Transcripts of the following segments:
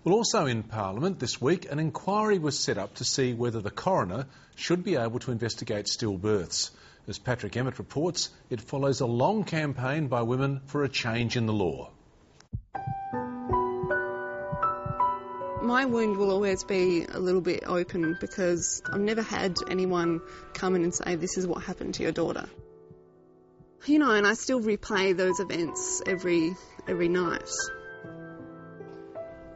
Well, also in Parliament this week, an inquiry was set up to see whether the coroner should be able to investigate stillbirths. As Patrick Emmett reports, it follows a long campaign by women for a change in the law. My wound will always be a little bit open because I've never had anyone come in and say, this is what happened to your daughter. You know, and I still replay those events every night.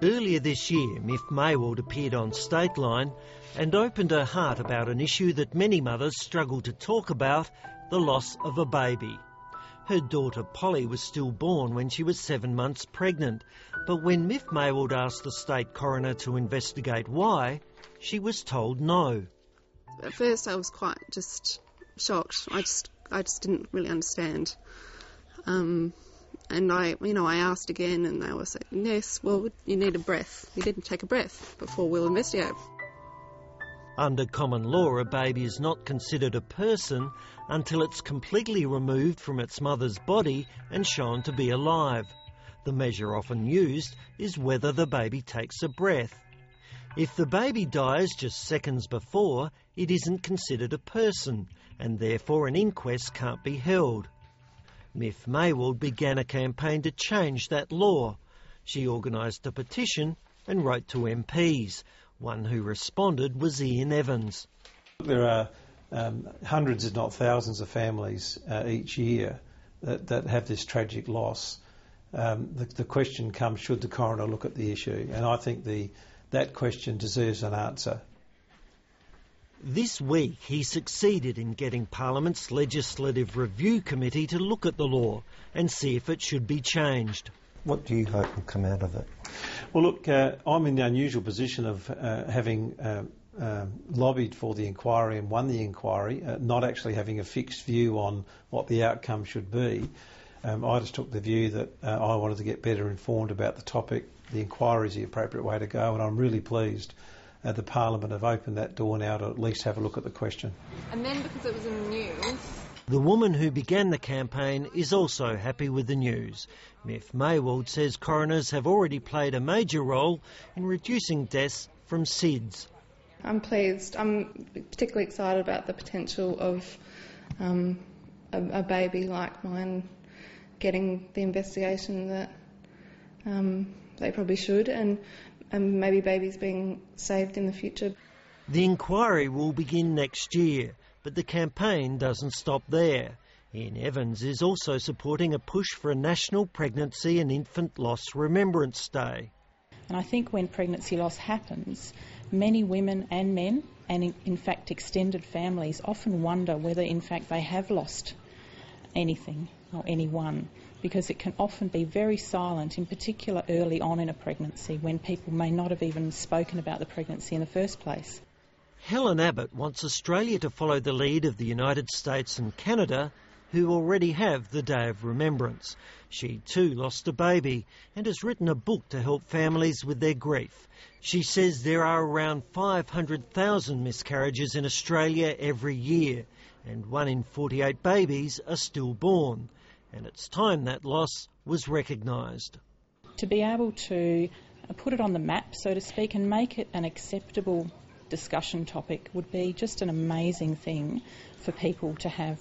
Earlier this year, Myf Maywald appeared on State Line and opened her heart about an issue that many mothers struggle to talk about, the loss of a baby. Her daughter Polly was stillborn when she was 7 months pregnant, but when Myf Maywald asked the state coroner to investigate why, she was told no. At first I was quite just shocked. I just didn't really understand. And I asked again and they were saying, yes, well, you need a breath. You didn't take a breath before we'll investigate. Under common law, a baby is not considered a person until it's completely removed from its mother's body and shown to be alive. The measure often used is whether the baby takes a breath. If the baby dies just seconds before, it isn't considered a person, and therefore an inquest can't be held. Myf Maywald began a campaign to change that law. She organised a petition and wrote to MPs. One who responded was Ian Evans. There are hundreds, if not thousands, of families each year that have this tragic loss. The question comes, should the coroner look at the issue? And I think that question deserves an answer. This week he succeeded in getting Parliament's Legislative Review Committee to look at the law and see if it should be changed. What do you hope will come out of it? Well, look, I'm in the unusual position of having lobbied for the inquiry and won the inquiry, not actually having a fixed view on what the outcome should be. I just took the view that I wanted to get better informed about the topic. The inquiry is the appropriate way to go, and I'm really pleased the Parliament have opened that door now to at least have a look at the question. And then because it was in the news... The woman who began the campaign is also happy with the news. Myf Maywald says coroners have already played a major role in reducing deaths from SIDS. I'm pleased. I'm particularly excited about the potential of a baby like mine getting the investigation that they probably should, and maybe babies being saved in the future. The inquiry will begin next year, but the campaign doesn't stop there. Ian Evans is also supporting a push for a National Pregnancy and Infant Loss Remembrance Day. And I think when pregnancy loss happens, many women and men, and in fact extended families, often wonder whether in fact they have lost anything or anyone, because it can often be very silent, in particular early on in a pregnancy when people may not have even spoken about the pregnancy in the first place. Helen Abbott wants Australia to follow the lead of the United States and Canada, who already have the Day of Remembrance. She too lost a baby and has written a book to help families with their grief. She says there are around 500,000 miscarriages in Australia every year, and 1 in 48 babies are stillborn. And it's time that loss was recognised. To be able to put it on the map, so to speak, and make it an acceptable discussion topic would be just an amazing thing for people to have